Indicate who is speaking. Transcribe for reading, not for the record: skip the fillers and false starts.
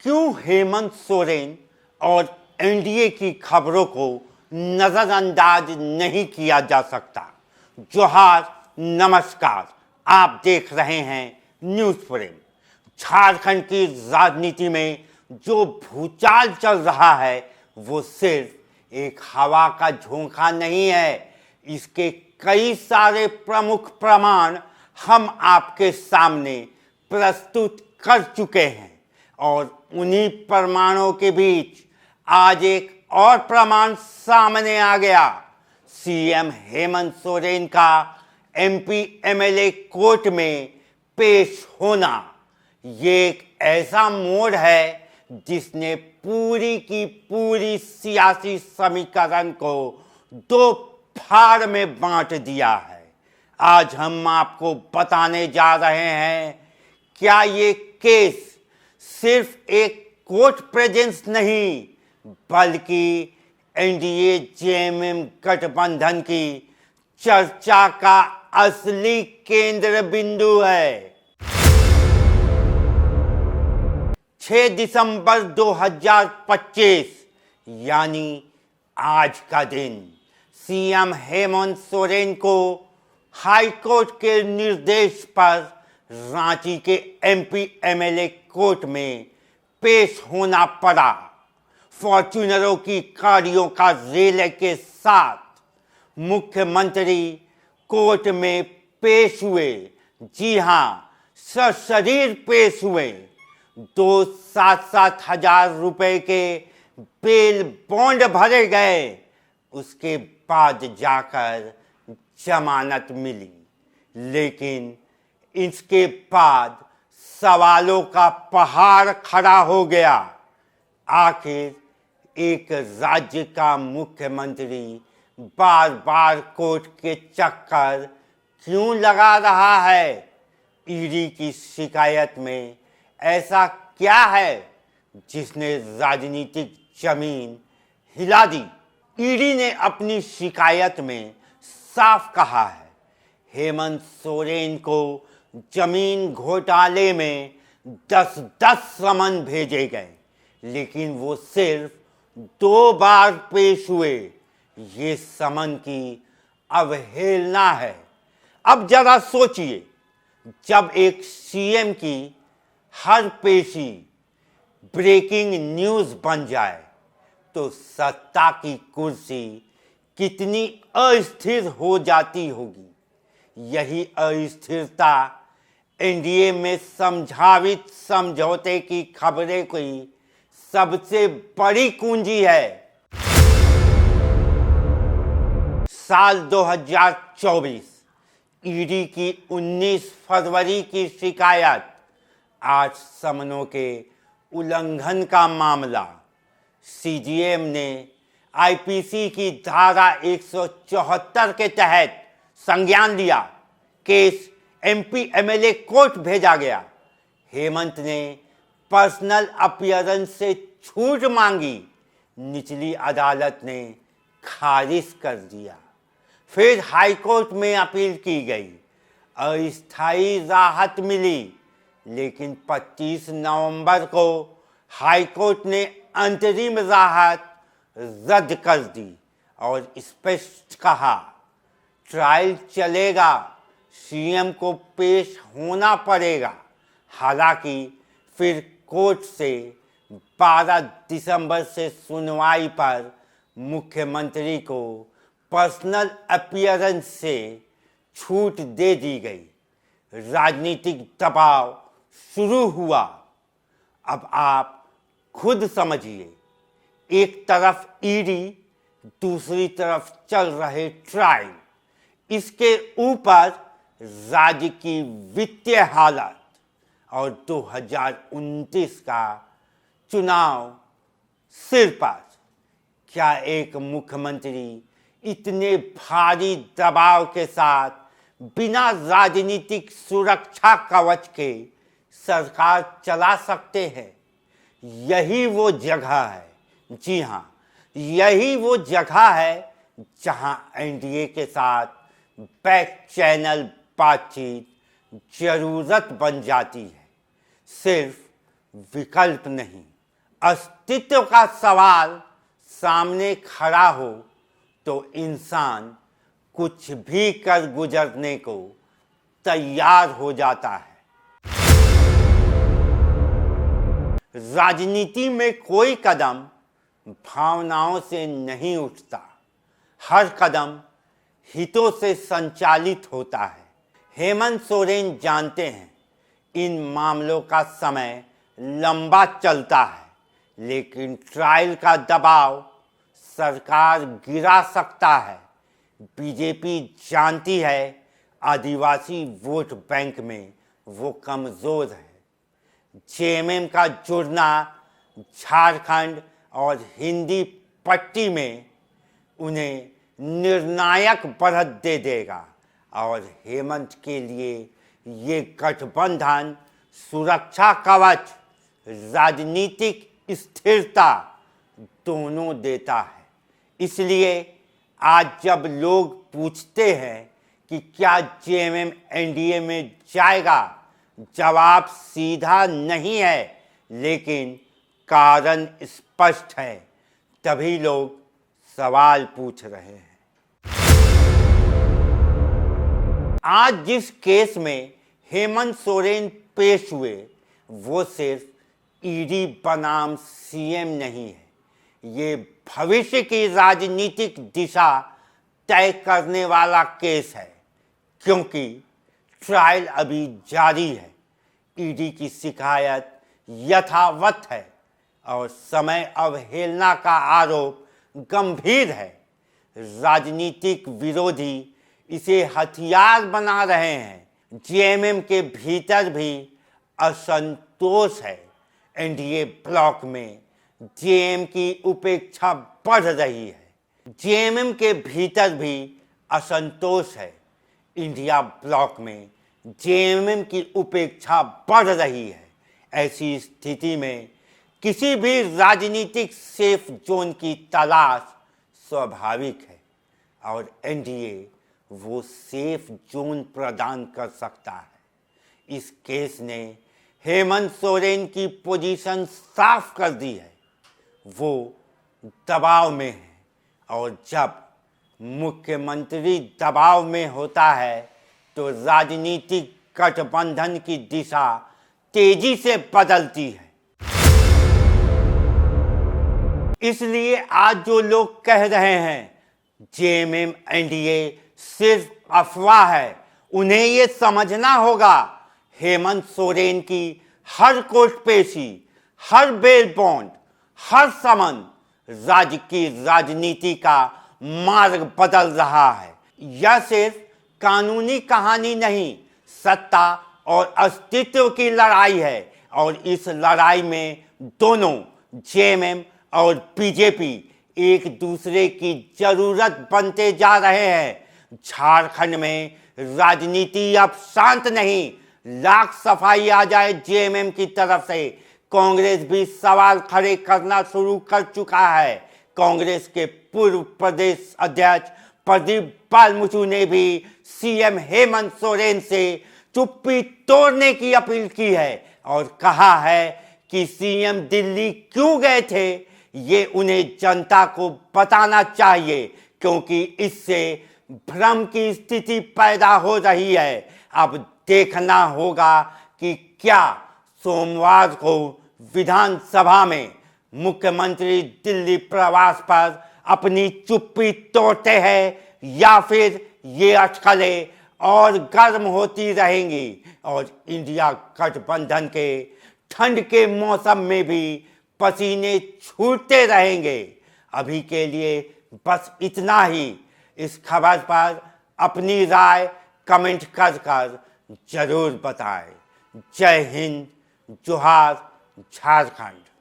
Speaker 1: क्यों हेमंत सोरेन और एनडीए की खबरों को नजरअंदाज नहीं किया जा सकता। जोहार, नमस्कार, आप देख रहे हैं न्यूज़ फ्रेम। झारखंड की राजनीति में जो भूचाल चल रहा है वो सिर्फ एक हवा का झोंका नहीं है। इसके कई सारे प्रमुख प्रमाण हम आपके सामने प्रस्तुत कर चुके हैं और उन्हीं प्रमाणों के बीच आज एक और प्रमाण सामने आ गया। सीएम हेमंत सोरेन का एमपी एमएलए कोर्ट में पेश होना। ये एक ऐसा मोड़ है जिसने पूरी की पूरी सियासी समीकरण को दो फाड़ में बांट दिया है। आज हम आपको बताने जा रहे हैं क्या ये केस सिर्फ एक कोर्ट प्रेजेंस नहीं बल्कि एनडीए जेएमएम गठबंधन की चर्चा का असली केंद्र बिंदु है। 6 दिसंबर 2025 यानी आज का दिन सीएम हेमंत सोरेन को हाईकोर्ट के निर्देश पर रांची के एमपी एमएलए कोर्ट में पेश होना पड़ा। फॉर्च्यूनरों की गाड़ियों का रेले के साथ मुख्यमंत्री कोर्ट में पेश हुए। जी हाँ, सशरीर पेश हुए। 7,000 रुपए के बेल बॉन्ड भरे गए। उसके बाद जाकर जमानत मिली, लेकिन इसके बाद सवालों का पहाड़ खड़ा हो गया। आखिर एक राज्य का मुख्यमंत्री बार बार कोर्ट के चक्कर क्यों लगा रहा है? ईडी की शिकायत में ऐसा क्या है जिसने राजनीतिक जमीन हिला दी? ईडी ने अपनी शिकायत में साफ कहा है हेमंत सोरेन को जमीन घोटाले में 10-10 समन भेजे गए, लेकिन वो सिर्फ 2 बार पेश हुए। ये समन की अवहेलना है। अब जरा सोचिए, जब एक सीएम की हर पेशी ब्रेकिंग न्यूज़ बन जाए तो सत्ता की कुर्सी कितनी अस्थिर हो जाती होगी। यही अस्थिरता एनडीए में संभावित समझौते की खबरें की सबसे बड़ी कुंजी है। साल 2024 ईडी की 19 फरवरी की शिकायत, 8 समनों के उल्लंघन का मामला। सीजीएम ने आईपीसी की धारा 174 के तहत संज्ञान लिया। केस एमपी एमएलए कोर्ट भेजा गया। हेमंत ने पर्सनल अपीयरेंस से छूट मांगी। निचली अदालत ने खारिज कर दिया। फिर हाईकोर्ट में अपील की गई। अस्थायी राहत मिली, लेकिन 25 नवंबर को हाईकोर्ट ने अंतरिम राहत रद्द कर दी और स्पष्ट कहा ट्रायल चलेगा, सीएम को पेश होना पड़ेगा। हालांकि फिर कोर्ट से 12 दिसंबर से सुनवाई पर मुख्यमंत्री को पर्सनल अपीयरेंस से छूट दे दी गई। राजनीतिक दबाव शुरू हुआ। अब आप खुद समझिए, एक तरफ ईडी, दूसरी तरफ चल रहे ट्रायल, इसके ऊपर राज्य की वित्तीय हालत और 2029 का चुनाव सिर पर। क्या एक मुख्यमंत्री इतने भारी दबाव के साथ बिना राजनीतिक सुरक्षा कवच के सरकार चला सकते हैं? यही वो जगह है, जी हाँ, यही वो जगह है जहां एनडीए के साथ बैक चैनल बातचीत जरूरत बन जाती है, सिर्फ विकल्प नहीं। अस्तित्व का सवाल सामने खड़ा हो तो इंसान कुछ भी कर गुजरने को तैयार हो जाता है। राजनीति में कोई कदम भावनाओं से नहीं उठता, हर कदम हितों से संचालित होता है। हेमंत सोरेन जानते हैं इन मामलों का समय लंबा चलता है, लेकिन ट्रायल का दबाव सरकार गिरा सकता है। बीजेपी जानती है आदिवासी वोट बैंक में वो कमज़ोर है। जेएमएम का जुड़ना झारखंड और हिंदी पट्टी में उन्हें निर्णायक बढ़त दे देगा और हेमंत के लिए ये गठबंधन सुरक्षा कवच, राजनीतिक स्थिरता दोनों देता है। इसलिए आज जब लोग पूछते हैं कि क्या जेएमएम एनडीए में जाएगा, जवाब सीधा नहीं है, लेकिन कारण स्पष्ट है। तभी लोग सवाल पूछ रहे हैं। आज जिस केस में हेमंत सोरेन पेश हुए वो सिर्फ ईडी बनाम सीएम नहीं है, ये भविष्य की राजनीतिक दिशा तय करने वाला केस है। क्योंकि ट्रायल अभी जारी है, ईडी की शिकायत यथावत है और समय अवहेलना का आरोप गंभीर है। राजनीतिक विरोधी इसे हथियार बना रहे हैं। जेएमएम के भीतर भी असंतोष है। एनडीए ब्लॉक में जेएम की उपेक्षा बढ़ रही है। जेएमएम के भीतर भी असंतोष है। इंडिया ब्लॉक में जेएमएम की उपेक्षा बढ़ रही है। ऐसी स्थिति में किसी भी राजनीतिक सेफ जोन की तलाश स्वाभाविक है और एनडीए वो सेफ जोन प्रदान कर सकता है। इस केस ने हेमंत सोरेन की पोजीशन साफ कर दी है। वो दबाव में है और जब मुख्यमंत्री दबाव में होता है तो राजनीतिक गठबंधन की दिशा तेजी से बदलती है। इसलिए आज जो लोग कह रहे हैं जेएमएम एनडीए सिर्फ अफवाह है, उन्हें ये समझना होगा हेमंत सोरेन की हर कोर्ट पेशी, हर बेल बॉन्ड, हर समन राज्य की राजनीति का मार्ग बदल रहा है। यह सिर्फ कानूनी कहानी नहीं, सत्ता और अस्तित्व की लड़ाई है और इस लड़ाई में दोनों जेएमएम और बीजेपी एक दूसरे की जरूरत बनते जा रहे हैं। झारखंड में राजनीति अब शांत नहीं। लाख सफाई आ जाए जेएमएम की तरफ से, कांग्रेस भी सवाल खड़े करना शुरू कर चुका है। कांग्रेस के पूर्व प्रदेश अध्यक्ष प्रदीप बालमुचु ने भी सीएम हेमंत सोरेन से चुप्पी तोड़ने की अपील की है और कहा है कि सीएम दिल्ली क्यों गए थे ये उन्हें जनता को बताना चाहिए, क्योंकि इससे भ्रम की स्थिति पैदा हो रही है। अब देखना होगा कि क्या सोमवार को विधानसभा में मुख्यमंत्री दिल्ली प्रवास पर अपनी चुप्पी तोड़ते हैं या फिर ये अटकलें और गर्म होती रहेंगी और इंडिया गठबंधन के ठंड के मौसम में भी पसीने छूटते रहेंगे। अभी के लिए बस इतना ही। इस खबर पर अपनी राय कमेंट कर जरूर बताएं। जय हिंद, जोहार, झारखंड।